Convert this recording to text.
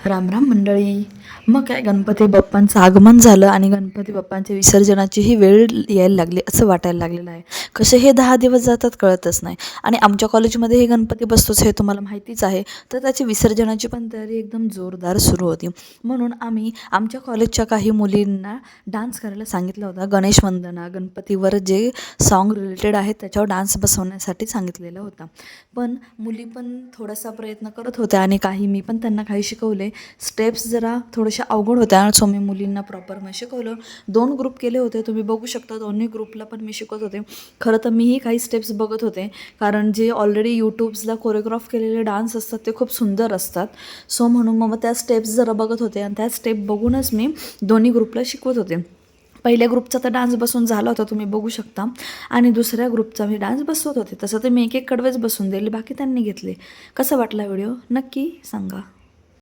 राम राम मंडळी. मग काय, गणपती बाप्पांचं आगमन झालं आणि गणपती बाप्पांच्या विसर्जनाची ही वेळ यायला लागली असं वाटायला लागलेलं आहे. कसे हे 10 दिवस जातात कळतच नाही. आणि आमच्या कॉलेजमध्ये हे गणपती बसतोच हे तुम्हाला माहितीच आहे. तर त्याची विसर्जनाची पण तयारी एकदम जोरदार सुरू होती. म्हणून आम्ही आमच्या कॉलेजच्या काही मुलींना डान्स करायला सांगितला होता. गणेश वंदना, गणपतीवर जे सॉन्ग रिलेटेड आहेत त्याच्यावर डान्स बसवण्यासाठी सांगितलेला होता. पण मुली पण थोडासा प्रयत्न करत होत्या आणि मी पण त्यांना काही शिकवले. स्टेप्स जरा थोड्याशा अवघड होत्या, सो मी मुलींना प्रॉपर मी शिकवलं. 2 ग्रुप केले होते, तुम्ही बघू शकता. दोन्ही ग्रुपला पण मी शिकवत होते. खरं तर मीही काही स्टेप्स बघत होते, कारण जे ऑलरेडी यूट्यूब्सला कोरिओग्राफ केलेले डान्स असतात ते खूप सुंदर असतात. सो म्हणून मग त्या स्टेप्स जरा बघत होते आणि त्या स्टेप बघूनच मी दोन्ही ग्रुपला शिकवत होते. पहिल्या ग्रुपचा तर डान्स बसून झाला होता, तुम्ही बघू शकता. आणि दुसऱ्या ग्रुपचा मी डान्स बसवत होते. तसं तर मी एक कडवेच बसून दिले, बाकी त्यांनी घेतले. कसा वाटला व्हिडिओ नक्की सांगा.